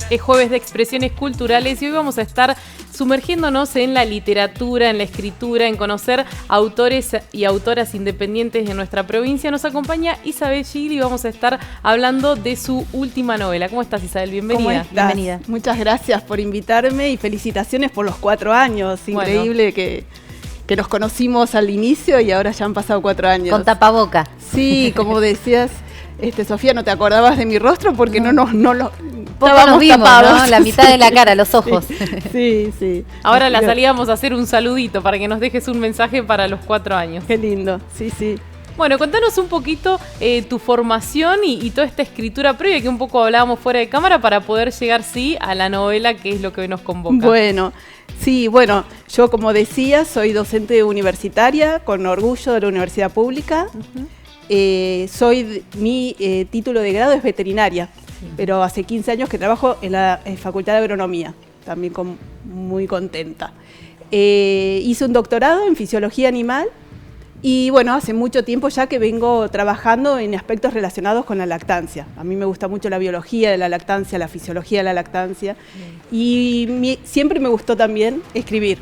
Es jueves de expresiones culturales y hoy vamos a estar sumergiéndonos en la literatura, en la escritura, en conocer autores y autoras independientes de nuestra provincia. Nos acompaña Isabel Gil y vamos a estar hablando de su última novela. ¿Cómo estás, Isabel? Bienvenida. ¿Cómo estás? Bienvenida. Muchas gracias por invitarme y felicitaciones por los 4 años. Increíble que nos conocimos al inicio y ahora ya han pasado 4 años. Con tapaboca. Sí, como decías, Sofía, no te acordabas de mi rostro porque no lo poco estábamos nos vimos, tapados. ¿no? La mitad de la cara, los ojos. Sí. Ahora la salíamos a hacer un saludito para que nos dejes un mensaje para los 4 años. Qué lindo, sí. Bueno, contanos un poquito tu formación y toda esta escritura previa que un poco hablábamos fuera de cámara para poder llegar, a la novela que es lo que hoy nos convoca. Bueno, yo como decía, soy docente universitaria con orgullo de la universidad pública. Mi título de grado es veterinaria, pero hace 15 años que trabajo en la Facultad de Agronomía, también muy contenta. Hice un doctorado en fisiología animal y bueno, hace mucho tiempo ya que vengo trabajando en aspectos relacionados con la lactancia. A mí me gusta mucho la biología de la lactancia, la fisiología de la lactancia y siempre me gustó también escribir.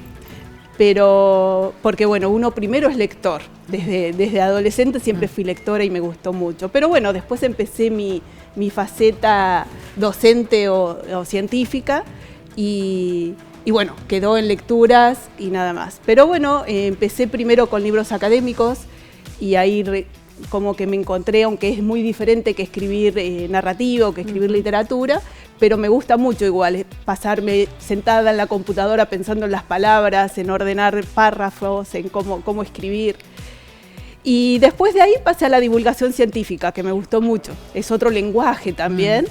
Pero porque bueno, uno primero es lector, desde adolescente siempre fui lectora y me gustó mucho, pero bueno, después empecé mi faceta docente o científica y bueno, quedó en lecturas y nada más. Pero bueno, empecé primero con libros académicos y ahí como que me encontré, aunque es muy diferente que escribir narrativo, que escribir literatura, pero me gusta mucho igual pasarme sentada en la computadora pensando en las palabras, en ordenar párrafos, en cómo escribir. Y después de ahí pasé a la divulgación científica, que me gustó mucho. Es otro lenguaje también.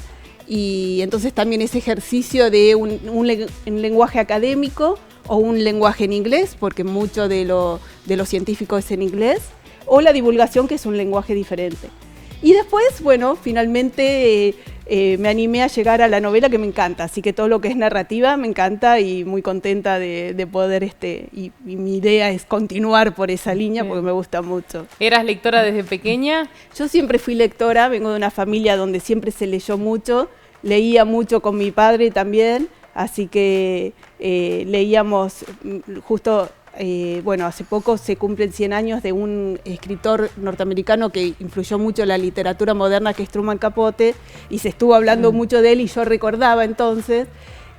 Y entonces también ese ejercicio de un lenguaje académico o un lenguaje en inglés, porque mucho de lo científico es en inglés, o la divulgación, que es un lenguaje diferente. Y después, bueno, finalmente me animé a llegar a la novela, que me encanta, así que todo lo que es narrativa me encanta y muy contenta de poder, y mi idea es continuar por esa línea porque me gusta mucho. ¿Eras lectora desde pequeña? Yo siempre fui lectora, vengo de una familia donde siempre se leyó mucho, leía mucho con mi padre también, así que leíamos justo... hace poco se cumplen 100 años de un escritor norteamericano que influyó mucho en la literatura moderna, que es Truman Capote, y se estuvo hablando mucho de él, y yo recordaba entonces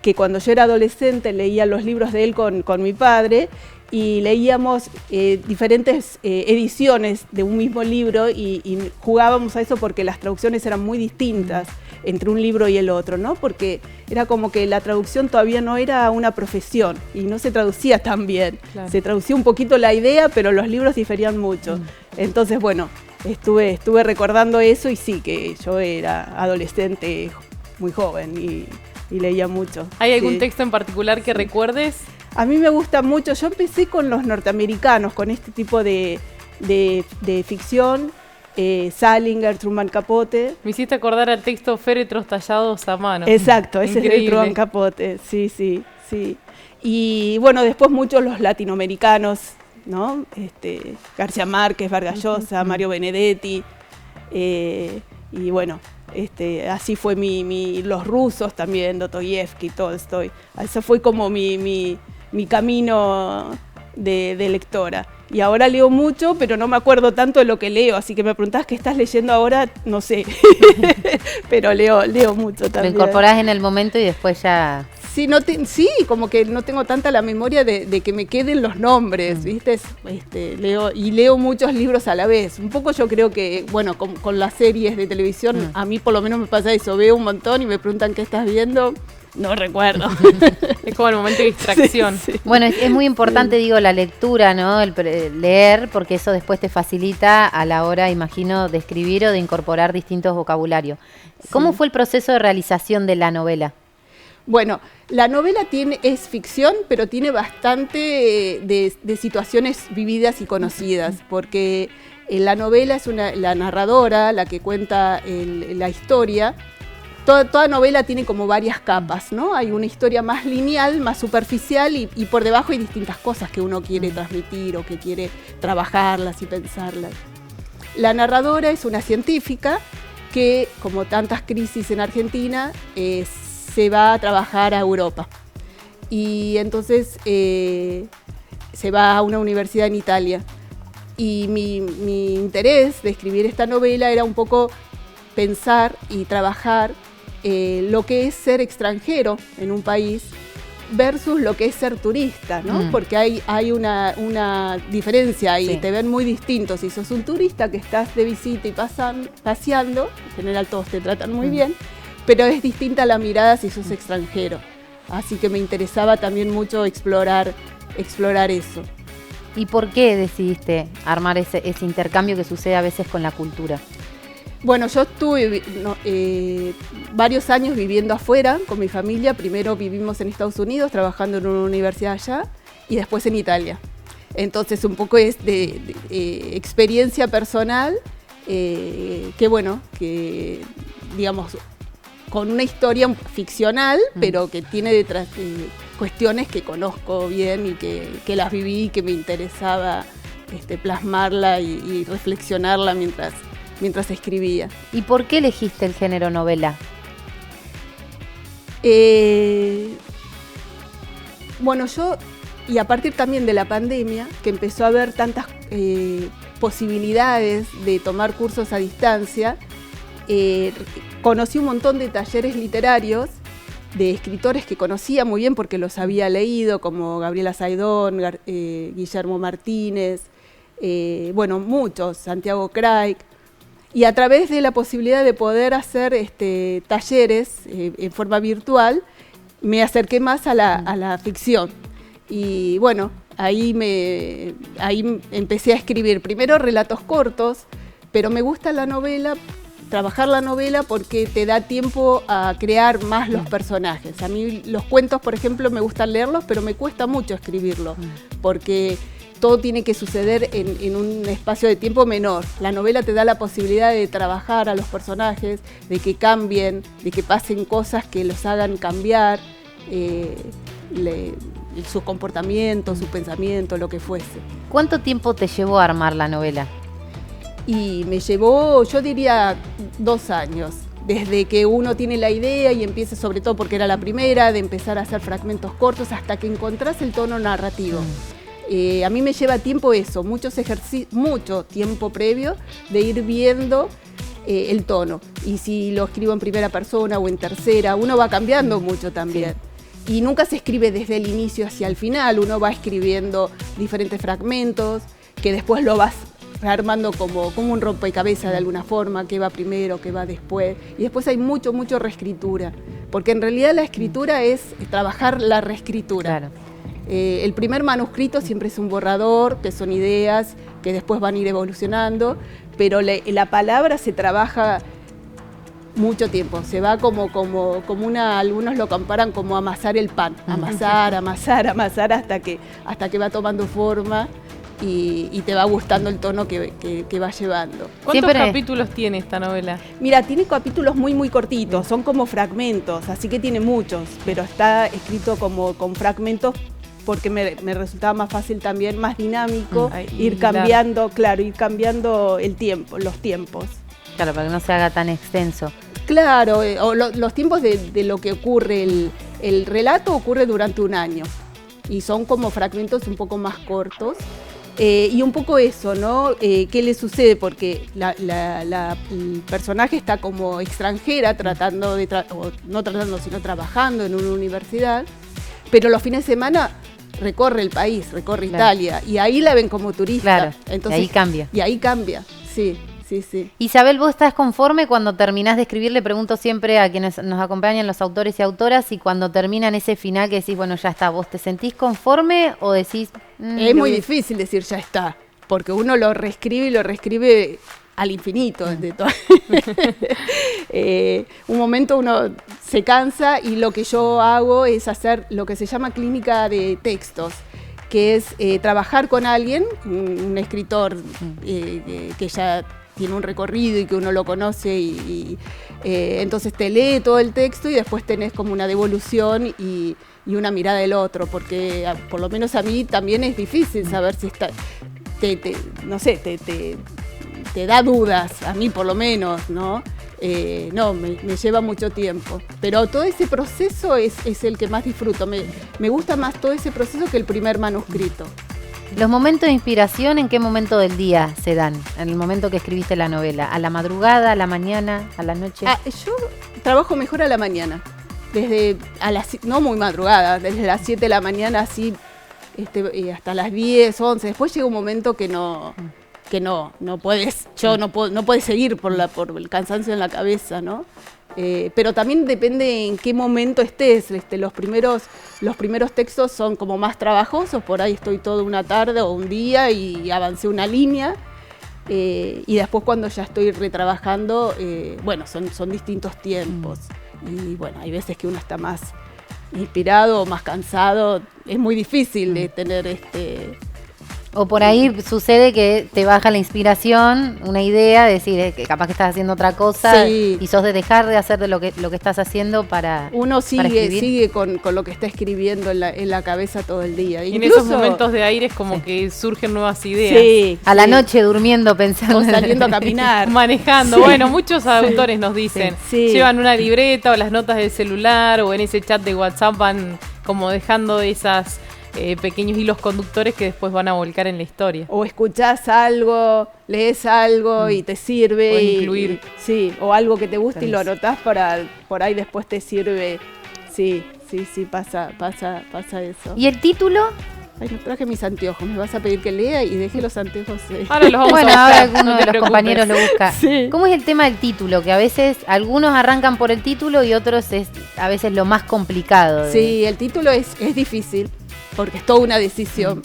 que cuando yo era adolescente leía los libros de él con mi padre, y leíamos diferentes ediciones de un mismo libro y jugábamos a eso porque las traducciones eran muy distintas entre un libro y el otro, ¿no? Porque era como que la traducción todavía no era una profesión y no se traducía tan bien. Claro. Se traducía un poquito la idea, pero los libros diferían mucho. Entonces, bueno, estuve recordando eso y sí, que yo era adolescente muy joven y leía mucho. ¿Hay algún texto en particular que recuerdes? A mí me gusta mucho. Yo empecé con los norteamericanos, con este tipo de ficción. Salinger, Truman Capote. Me hiciste acordar al texto Féretros tallados a mano. Exacto, ese es de Truman Capote, sí. Y bueno, después muchos los latinoamericanos, ¿no? García Márquez, Vargas Llosa, Mario Benedetti, y bueno, así fue los rusos también, Dostoyevsky, Tolstoy. Eso fue como mi camino de lectora. Y ahora leo mucho, pero no me acuerdo tanto de lo que leo, así que me preguntás qué estás leyendo ahora, no sé, pero leo mucho también. Lo incorporás en el momento y después ya... Sí, como que no tengo tanta la memoria de que me queden los nombres, ¿viste? Leo muchos libros a la vez. Un poco yo creo que, bueno, con las series de televisión, a mí por lo menos me pasa eso, veo un montón y me preguntan qué estás viendo. No recuerdo. Es como el momento de distracción. Sí. Bueno, es muy importante, la lectura, ¿no? El leer, porque eso después te facilita a la hora, imagino, de escribir o de incorporar distintos vocabularios. ¿Cómo fue el proceso de realización de la novela? Bueno, la novela es ficción, pero tiene bastante de situaciones vividas y conocidas, porque la novela es la narradora, la que cuenta la historia. Toda novela tiene como varias capas, ¿no? Hay una historia más lineal, más superficial y por debajo hay distintas cosas que uno quiere transmitir o que quiere trabajarlas y pensarlas. La narradora es una científica que, como tantas crisis en Argentina, se va a trabajar a Europa. Y entonces se va a una universidad en Italia. Y mi interés de escribir esta novela era un poco pensar y trabajar lo que es ser extranjero en un país versus lo que es ser turista, ¿no? Porque hay una diferencia ahí, te ven muy distintos. Si sos un turista que estás de visita y paseando, en general todos te tratan muy bien, pero es distinta la mirada si sos extranjero. Así que me interesaba también mucho explorar eso. ¿Y por qué decidiste armar ese intercambio que sucede a veces con la cultura? Bueno, yo estuve varios años viviendo afuera con mi familia. Primero vivimos en Estados Unidos, trabajando en una universidad allá, y después en Italia. Entonces un poco es de experiencia personal, que digamos, con una historia ficcional, pero que tiene detrás cuestiones que conozco bien y que las viví y que me interesaba plasmarla y reflexionarla mientras escribía. ¿Y por qué elegiste el género novela? Bueno, y a partir también de la pandemia, que empezó a haber tantas posibilidades de tomar cursos a distancia, conocí un montón de talleres literarios de escritores que conocía muy bien porque los había leído, como Gabriela Saidón, Guillermo Martínez, muchos, Santiago Craig. Y a través de la posibilidad de poder hacer talleres en forma virtual, me acerqué más a la ficción. Y bueno, ahí empecé a escribir primero relatos cortos, pero me gusta trabajar la novela porque te da tiempo a crear más los personajes. A mí los cuentos, por ejemplo, me gustan leerlos, pero me cuesta mucho escribirlos, porque todo tiene que suceder en un espacio de tiempo menor. La novela te da la posibilidad de trabajar a los personajes, de que cambien, de que pasen cosas que los hagan cambiar, su comportamiento, su pensamiento, lo que fuese. ¿Cuánto tiempo te llevó a armar la novela? Y me llevó, yo diría, 2 años. Desde que uno tiene la idea y empieza, sobre todo porque era la primera, de empezar a hacer fragmentos cortos hasta que encontrás el tono narrativo. A mí me lleva tiempo eso, mucho tiempo previo de ir viendo el tono. Y si lo escribo en primera persona o en tercera, uno va cambiando mucho también. Sí. Y nunca se escribe desde el inicio hacia el final, uno va escribiendo diferentes fragmentos que después lo vas armando como un rompecabezas de alguna forma, qué va primero, qué va después. Y después hay mucho reescritura, porque en realidad la escritura es trabajar la reescritura. Claro. El primer manuscrito siempre es un borrador, que son ideas que después van a ir evolucionando, pero la palabra se trabaja mucho tiempo, se va como algunos lo comparan como amasar el pan, amasar hasta que va tomando forma y te va gustando el tono que va llevando. ¿Cuántos capítulos tiene esta novela? Mira, tiene capítulos muy cortitos, son como fragmentos, así que tiene muchos, pero está escrito como con fragmentos porque me resultaba más fácil también, más dinámico, ir cambiando los tiempos. Claro, para que no se haga tan extenso. Claro, los tiempos de lo que ocurre, el relato ocurre durante un año y son como fragmentos un poco más cortos. Y un poco eso, ¿no? ¿Qué le sucede? Porque el personaje está como extranjera, sino trabajando en una universidad, pero los fines de semana recorre el país, recorre Italia, y ahí la ven como turista. Claro, entonces, y ahí cambia. Sí. Isabel, ¿vos estás conforme cuando terminás de escribir? Le pregunto siempre a quienes nos acompañan, los autores y autoras, y cuando terminan ese final que decís, bueno, ya está, ¿vos te sentís conforme o decís...? Es muy difícil decir ya está, porque uno lo reescribe al infinito. Un momento uno se cansa y lo que yo hago es hacer lo que se llama clínica de textos, que es trabajar con alguien, un escritor que ya tiene un recorrido y que uno lo conoce y entonces te lee todo el texto y después tenés como una devolución y una mirada del otro, porque por lo menos a mí también es difícil saber si está, te da dudas, a mí por lo menos, ¿no? no, me lleva mucho tiempo. Pero todo ese proceso es el que más disfruto. Me gusta más todo ese proceso que el primer manuscrito. ¿Los momentos de inspiración en qué momento del día se dan? En el momento que escribiste la novela. ¿A la madrugada, a la mañana, a la noche? Yo trabajo mejor a la mañana. No muy madrugada, desde las 7 de la mañana así hasta las 10, 11. Después llega un momento que no puedes, no puedes seguir por el cansancio en la cabeza, ¿no? Pero también depende en qué momento estés. Los primeros textos son como más trabajosos, por ahí estoy toda una tarde o un día y avancé una línea. Y después cuando ya estoy retrabajando, son distintos tiempos. Y bueno, hay veces que uno está más inspirado o más cansado. Es muy difícil de tener O por ahí sucede que te baja la inspiración, una idea, decir que capaz que estás haciendo otra cosa, sí, y sos de dejar de hacer de lo que estás haciendo para uno sigue con lo que está escribiendo en la cabeza todo el día. Y incluso, en esos momentos de aire es como que surgen nuevas ideas. Sí, a la noche durmiendo, pensando. O saliendo a caminar. Manejando. Sí. Bueno, muchos autores nos dicen, llevan una libreta o las notas del celular o en ese chat de WhatsApp van como dejando esas... pequeños hilos conductores que después van a volcar en la historia. O escuchás algo, lees algo y te sirve. O incluir. O algo que te gusta y lo anotás por ahí después te sirve. Sí, pasa eso. ¿Y el título? Ay, no traje mis anteojos, me vas a pedir que lea y deje los anteojos. Ahora los vamos a buscar. Ahora alguno de los compañeros lo busca. Sí. ¿Cómo es el tema del título? Que a veces algunos arrancan por el título y otros es a veces lo más complicado. Sí, el título es difícil, porque es toda una decisión.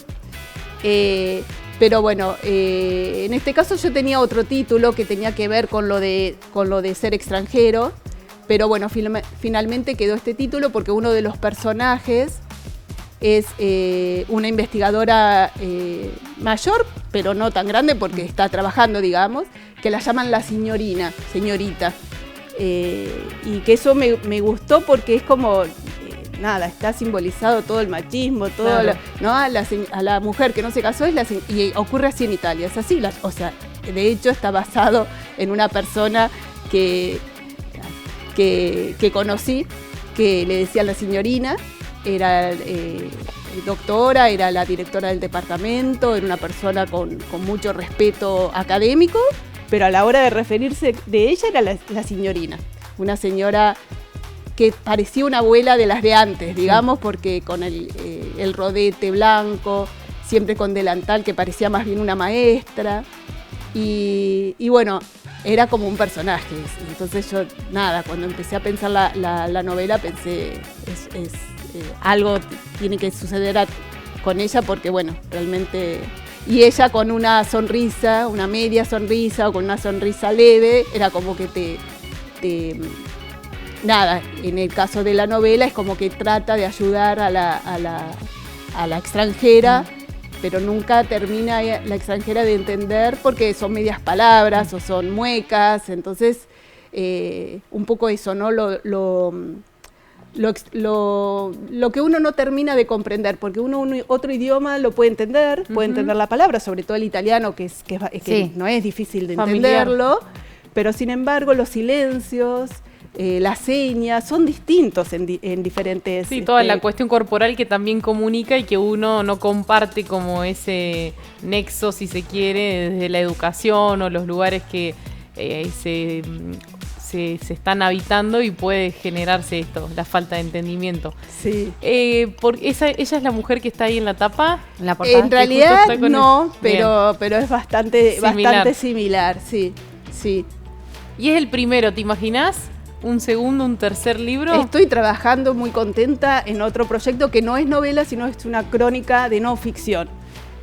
Pero bueno, en este caso yo tenía otro título que tenía que ver con lo de ser extranjero, pero bueno, finalmente quedó este título porque uno de los personajes es una investigadora mayor, pero no tan grande porque está trabajando, digamos, que la llaman la señorita. Y que eso me gustó porque es como... está simbolizado todo el machismo, todo, claro. ¿No? A la mujer que no se casó y ocurre así en Italia, es así, de hecho está basado en una persona que conocí, que le decían la señorina, era doctora, era la directora del departamento, era una persona con mucho respeto académico, pero a la hora de referirse de ella era la señorina, una señora que parecía una abuela de las de antes, digamos, porque con el rodete blanco, siempre con delantal, que parecía más bien una maestra. Y bueno, era como un personaje. Entonces yo, cuando empecé a pensar la novela, pensé, algo tiene que suceder con ella, porque bueno, realmente... Y ella con una sonrisa, una media sonrisa, o con una sonrisa leve, era como que en el caso de la novela es como que trata de ayudar a la extranjera, pero nunca termina la extranjera de entender porque son medias palabras o son muecas, entonces un poco eso, ¿no? Lo que uno no termina de comprender, porque otro idioma lo puede entender, puede entender la palabra, sobre todo el italiano, que no es difícil de entenderlo, pero sin embargo los silencios... las señas son distintos en diferentes... Sí, toda la cuestión corporal que también comunica y que uno no comparte como ese nexo, si se quiere, desde la educación o los lugares que se están habitando y puede generarse esto, la falta de entendimiento. Sí. ¿Ella es la mujer que está ahí en la tapa? En la portada. En realidad no, pero es bastante similar, sí. ¿Y es el primero, te imaginás? ¿Un segundo, un tercer libro? Estoy trabajando muy contenta en otro proyecto que no es novela, sino es una crónica de no ficción,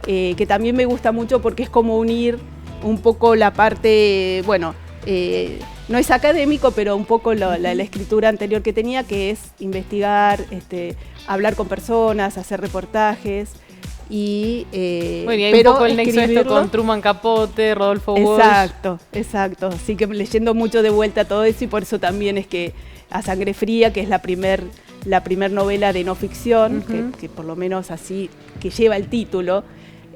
que también me gusta mucho porque es como unir un poco la parte, no es académico, pero un poco la escritura anterior que tenía, que es investigar, hablar con personas, hacer reportajes. Y hay un poco el nexo esto con Truman Capote, Rodolfo Walsh. Exacto. Así que leyendo mucho de vuelta todo eso, y por eso también es que A Sangre Fría, que es la primer novela de no ficción, que por lo menos así, que lleva el título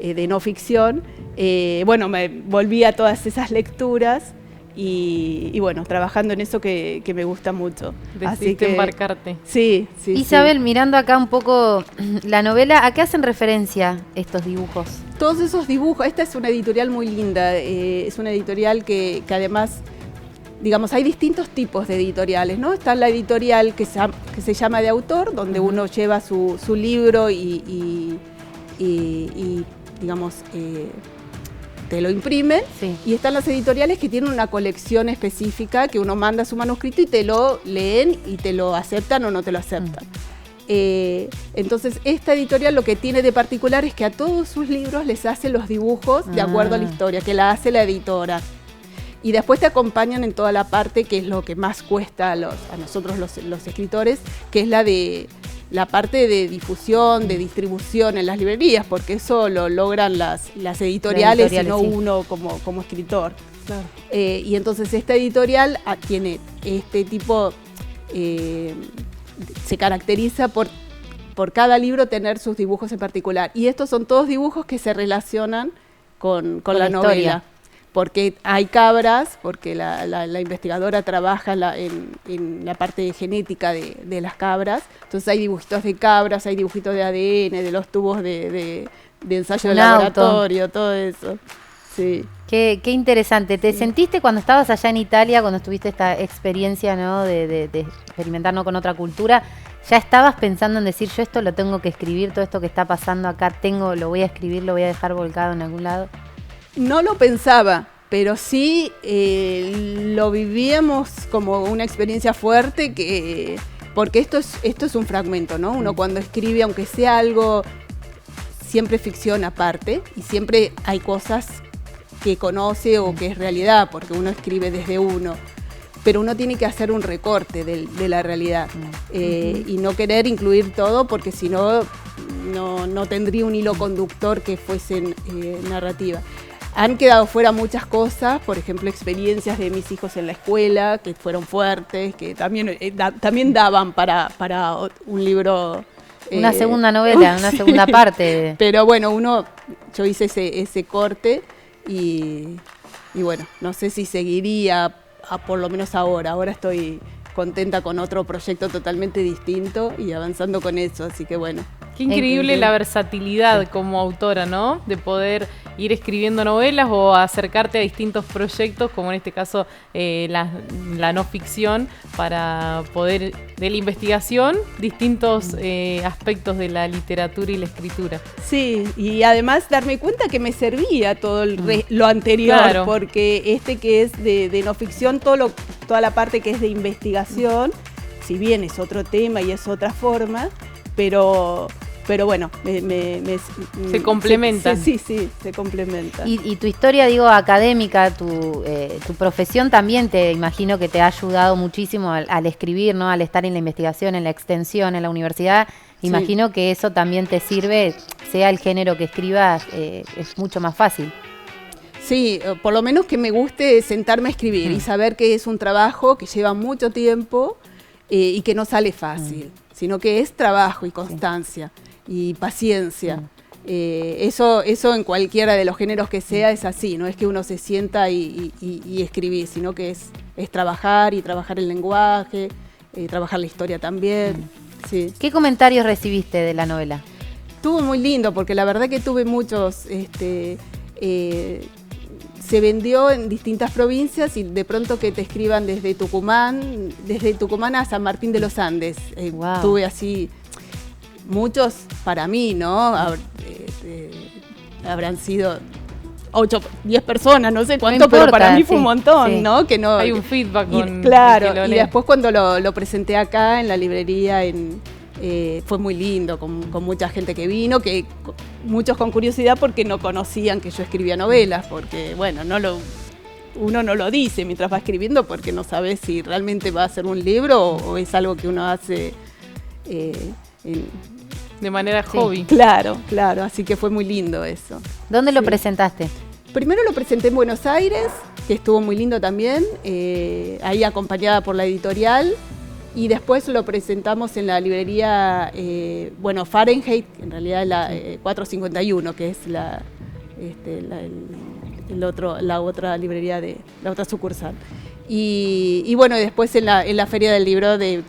de no ficción, me volví a todas esas lecturas y bueno, trabajando en eso que me gusta mucho. Decidiste embarcarte. Sí, sí. Isabel, mirando acá un poco la novela, ¿a qué hacen referencia estos dibujos? Todos esos dibujos, esta es una editorial muy linda, es una editorial que además, digamos, hay distintos tipos de editoriales, ¿no? Está la editorial que se llama de autor, donde uno lleva su libro y digamos, te lo imprimen, Sí. y están las editoriales que tienen una colección específica que uno manda su manuscrito y te lo leen y te lo aceptan o no te lo aceptan. Entonces, esta editorial lo que tiene de particular es que a todos sus libros les hace los dibujos de acuerdo a la historia, que la hace la editora. Y después te acompañan en toda la parte que es lo que más cuesta a nosotros los escritores, que es la parte de difusión, de distribución en las librerías, porque eso lo logran las editoriales y no sí. uno como escritor. Claro. Y entonces esta editorial tiene este tipo, se caracteriza por cada libro tener sus dibujos en particular. Y estos son todos dibujos que se relacionan con la novela. Historia. Porque hay cabras, porque la investigadora trabaja en la parte genética de las cabras, entonces hay dibujitos de cabras, hay dibujitos de ADN, de los tubos de ensayo de laboratorio, todo eso. Sí. Qué interesante. ¿Te sentiste cuando estabas allá en Italia, cuando tuviste esta experiencia, ¿no? de experimentar, ¿no? con otra cultura? ¿Ya estabas pensando en decir, yo esto lo tengo que escribir, todo esto que está pasando acá, lo voy a escribir, lo voy a dejar volcado en algún lado? No lo pensaba, pero sí lo vivíamos como una experiencia fuerte, porque esto es un fragmento, ¿no? Uno cuando escribe, aunque sea algo, siempre ficción aparte, y siempre hay cosas que conoce o que es realidad, porque uno escribe desde uno, pero uno tiene que hacer un recorte de la realidad y no querer incluir todo, porque si no tendría un hilo conductor que fuese narrativa. Han quedado fuera muchas cosas, por ejemplo, experiencias de mis hijos en la escuela, que fueron fuertes, que también daban para un libro. Una segunda novela, una segunda parte. Pero bueno, yo hice ese corte y bueno, no sé si seguiría por lo menos ahora. Ahora estoy contenta con otro proyecto totalmente distinto y avanzando con eso, así que bueno. Qué increíble la versatilidad como autora, ¿no? De poder ir escribiendo novelas o acercarte a distintos proyectos, como en este caso la no ficción, para poder, de la investigación, distintos aspectos de la literatura y la escritura. Sí, y además darme cuenta que me servía todo lo anterior, claro. Porque que es de no ficción, toda la parte que es de investigación, si bien es otro tema y es otra forma, pero bueno, se complementan. Sí, se complementan. Y tu historia, digo, académica, tu profesión también te imagino que te ha ayudado muchísimo al escribir, ¿no? Al estar en la investigación, en la extensión, en la universidad. Imagino que eso también te sirve, sea el género que escribas, es mucho más fácil. Sí, por lo menos que me guste sentarme a escribir y saber que es un trabajo que lleva mucho tiempo y que no sale fácil, sino que es trabajo y constancia y paciencia. Eso en cualquiera de los géneros que sea es así, no es que uno se sienta y escribir, sino que es trabajar y trabajar el lenguaje, trabajar la historia también. Sí. ¿Qué comentarios recibiste de la novela? Estuvo muy lindo porque la verdad que tuve muchos... se vendió en distintas provincias y de pronto que te escriban desde Tucumán a San Martín de los Andes. Wow. Tuve así muchos para mí, ¿no? Habrán sido 8, 10 personas, no sé cuánto, importa, pero para mí fue un montón, ¿no? Que no hay un feedback con claro, el que lo y lee. después cuando lo presenté acá en la librería fue muy lindo, con mucha gente que vino, que muchos con curiosidad porque no conocían que yo escribía novelas, porque bueno, uno no lo dice mientras va escribiendo porque no sabe si realmente va a ser un libro o es algo que uno hace de manera hobby. Claro, así que fue muy lindo eso. ¿Dónde lo presentaste? Primero lo presenté en Buenos Aires, que estuvo muy lindo también, ahí acompañada por la editorial. Y después lo presentamos en la librería, Fahrenheit, en realidad la 451, que es la otra librería de la otra sucursal. Y bueno, después en la Feria del Libro de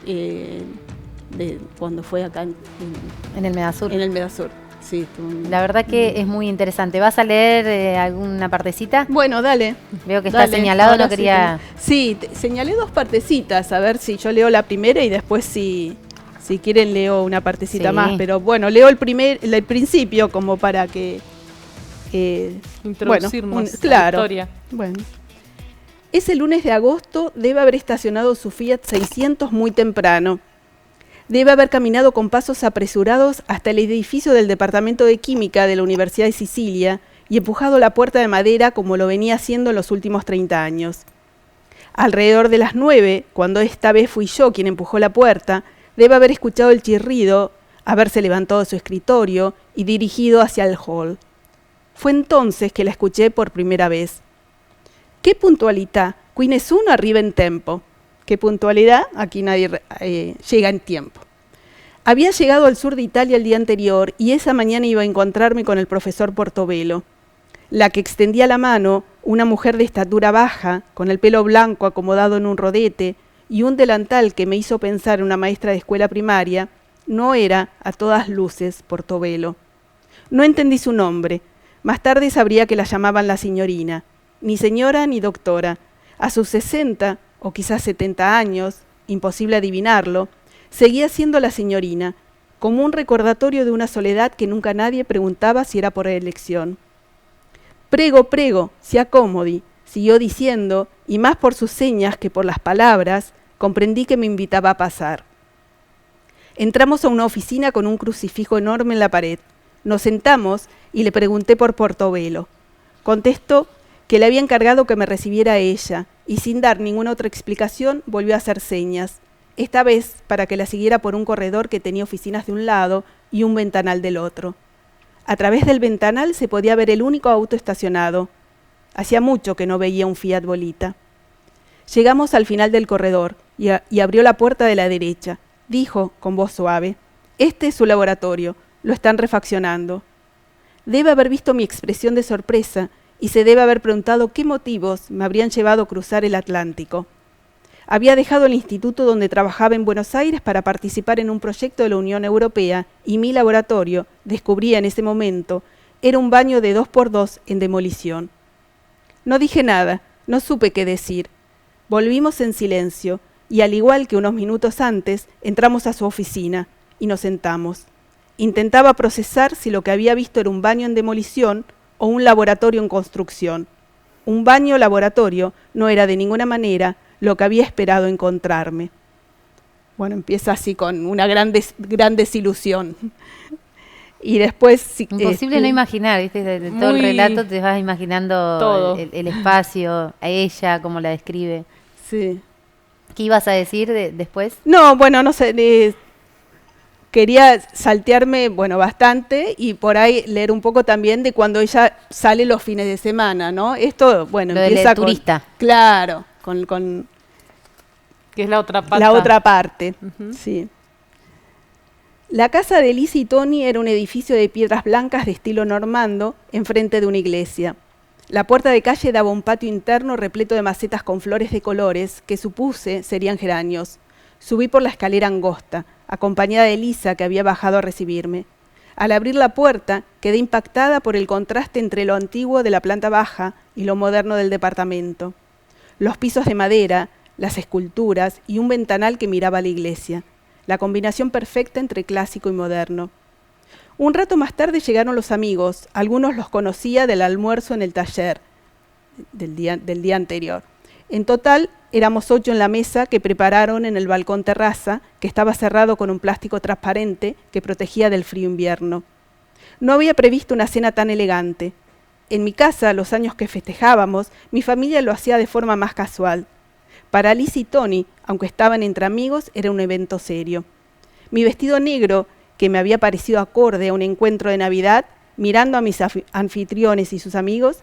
cuando fue acá en el Medasur. En el Medasur, sí. La verdad que es muy interesante. ¿Vas a leer alguna partecita? Bueno, dale. Veo que está señalado, no quería... Sí, señalé 2 partecitas, a ver si yo leo la primera y después si quieren leo una partecita más. Pero bueno, leo el principio como para que... introducirnos claro, la historia. Bueno. Ese lunes de agosto debe haber estacionado su Fiat 600 muy temprano. Debe haber caminado con pasos apresurados hasta el edificio del Departamento de Química de la Universidad de Sicilia y empujado la puerta de madera como lo venía haciendo en los últimos 30 años. Alrededor de las 9, cuando esta vez fui yo quien empujó la puerta, debe haber escuchado el chirrido, haberse levantado de su escritorio y dirigido hacia el hall. Fue entonces que la escuché por primera vez. ¡Qué puntualidad! Qui nessuno arriva in tempo. ¡Qué puntualidad! Aquí nadie llega en tiempo. Había llegado al sur de Italia el día anterior y esa mañana iba a encontrarme con el profesor Portobello. La que extendía la mano, una mujer de estatura baja, con el pelo blanco acomodado en un rodete y un delantal que me hizo pensar en una maestra de escuela primaria, no era, a todas luces, Portobello. No entendí su nombre. Más tarde sabría que la llamaban la signorina. Ni señora ni doctora. A sus 60 o quizás 70 años, imposible adivinarlo, seguía siendo la signorina, como un recordatorio de una soledad que nunca nadie preguntaba si era por elección. Prego, prego, se acomodi, siguió diciendo, y más por sus señas que por las palabras, comprendí que me invitaba a pasar. Entramos a una oficina con un crucifijo enorme en la pared. Nos sentamos y le pregunté por Portobello. Contestó que le había encargado que me recibiera a ella, y sin dar ninguna otra explicación volvió a hacer señas, esta vez para que la siguiera por un corredor que tenía oficinas de un lado y un ventanal del otro. A través del ventanal se podía ver el único auto estacionado. Hacía mucho que no veía un Fiat Bolita. Llegamos al final del corredor y abrió la puerta de la derecha. Dijo con voz suave: «Este es su laboratorio, lo están refaccionando». Debe haber visto mi expresión de sorpresa y se debe haber preguntado qué motivos me habrían llevado a cruzar el Atlántico. Había dejado el instituto donde trabajaba en Buenos Aires para participar en un proyecto de la Unión Europea y mi laboratorio, descubría en ese momento, era un baño de 2x2 en demolición. No dije nada, no supe qué decir. Volvimos en silencio y al igual que unos minutos antes, entramos a su oficina y nos sentamos. Intentaba procesar si lo que había visto era un baño en demolición o un laboratorio en construcción. Un baño-laboratorio no era de ninguna manera lo que había esperado encontrarme. Bueno, empieza así con una gran desilusión. Y después... Imposible no imaginar, ¿viste? De todo el relato te vas imaginando todo. El espacio, a ella, cómo la describe. Sí. ¿Qué ibas a decir después? No, bueno, no sé... Quería saltearme, bueno, bastante y por ahí leer un poco también de cuando ella sale los fines de semana, ¿no? Esto, bueno, lo empieza de turista. Claro, con que es la otra parte. La otra parte, Uh-huh. Sí. La casa de Lisa y Tony era un edificio de piedras blancas de estilo normando, enfrente de una iglesia. La puerta de calle daba a un patio interno repleto de macetas con flores de colores que supuse serían geranios. Subí por la escalera angosta, acompañada de Lisa, que había bajado a recibirme. Al abrir la puerta, quedé impactada por el contraste entre lo antiguo de la planta baja y lo moderno del departamento. Los pisos de madera, las esculturas y un ventanal que miraba a la iglesia. La combinación perfecta entre clásico y moderno. Un rato más tarde llegaron los amigos, algunos los conocía del almuerzo en el taller del día anterior. En total, éramos 8 en la mesa que prepararon en el balcón terraza, que estaba cerrado con un plástico transparente que protegía del frío invierno. No había previsto una cena tan elegante. En mi casa, los años que festejábamos, mi familia lo hacía de forma más casual. Para Liz y Tony, aunque estaban entre amigos, era un evento serio. Mi vestido negro, que me había parecido acorde a un encuentro de Navidad, mirando a mis anfitriones y sus amigos,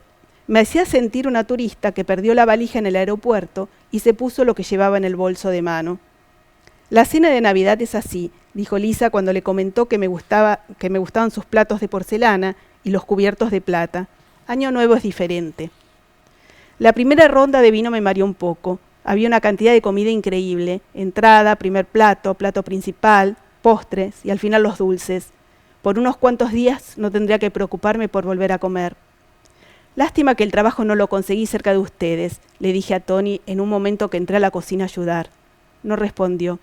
me hacía sentir una turista que perdió la valija en el aeropuerto y se puso lo que llevaba en el bolso de mano. La cena de Navidad es así, dijo Lisa cuando le comentó que me gustaban sus platos de porcelana y los cubiertos de plata. Año Nuevo es diferente. La primera ronda de vino me mareó un poco. Había una cantidad de comida increíble. Entrada, primer plato, plato principal, postres y al final los dulces. Por unos cuantos días no tendría que preocuparme por volver a comer. Lástima que el trabajo no lo conseguí cerca de ustedes, le dije a Tony en un momento que entré a la cocina a ayudar. No respondió.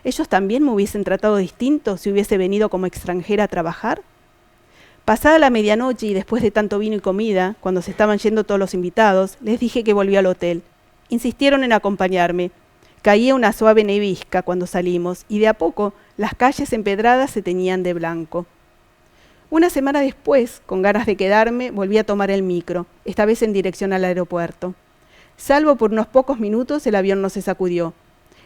¿Ellos también me hubiesen tratado distinto si hubiese venido como extranjera a trabajar? Pasada la medianoche y después de tanto vino y comida, cuando se estaban yendo todos los invitados, les dije que volví al hotel. Insistieron en acompañarme. Caía una suave nevisca cuando salimos y de a poco las calles empedradas se teñían de blanco. Una semana después, con ganas de quedarme, volví a tomar el micro, esta vez en dirección al aeropuerto. Salvo por unos pocos minutos, el avión no se sacudió.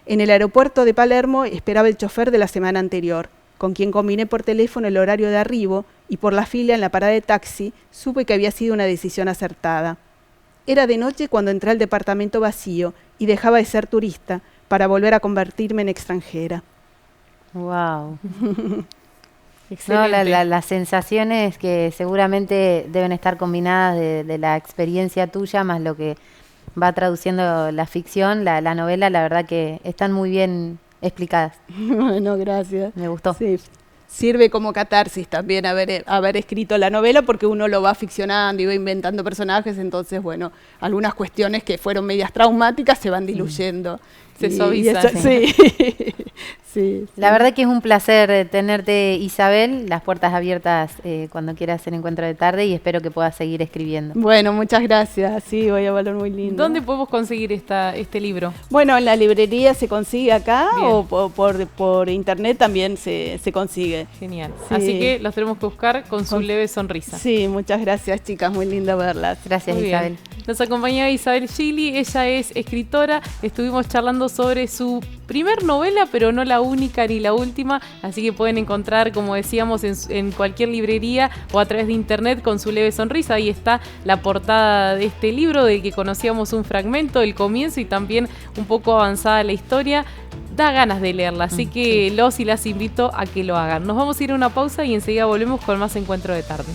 En el aeropuerto de Palermo esperaba el chofer de la semana anterior, con quien combiné por teléfono el horario de arribo y por la fila en la parada de taxi supe que había sido una decisión acertada. Era de noche cuando entré al departamento vacío y dejaba de ser turista para volver a convertirme en extranjera. Wow. Excelente. No, las sensaciones que seguramente deben estar combinadas de la experiencia tuya más lo que va traduciendo la ficción, la novela, la verdad que están muy bien explicadas. Bueno, gracias. Me gustó. Sí. Sirve como catarsis también haber escrito la novela porque uno lo va ficcionando y va inventando personajes, entonces, bueno, algunas cuestiones que fueron medias traumáticas se van diluyendo. Se suavizan. Sí. Sí. La verdad que es un placer tenerte, Isabel, las puertas abiertas cuando quieras el encuentro de tarde y espero que puedas seguir escribiendo. Bueno, muchas gracias. Sí, voy a valor muy lindo. ¿Dónde podemos conseguir este libro? Bueno, en la librería se consigue acá. Bien. O por internet también se consigue. Genial. Sí. Así que los tenemos que buscar con su leve sonrisa. Sí, muchas gracias, chicas. Muy lindo verlas. Gracias, Muy bien. Isabel. Nos acompaña Isabel Gili, ella es escritora, estuvimos charlando sobre su primer novela, pero no la única ni la última, así que pueden encontrar, como decíamos, en cualquier librería o a través de internet con su leve sonrisa. Ahí está la portada de este libro, del que conocíamos un fragmento, el comienzo y también un poco avanzada la historia. Da ganas de leerla, así que los y las invito a que lo hagan. Nos vamos a ir a una pausa y enseguida volvemos con más Encuentro de Tarde.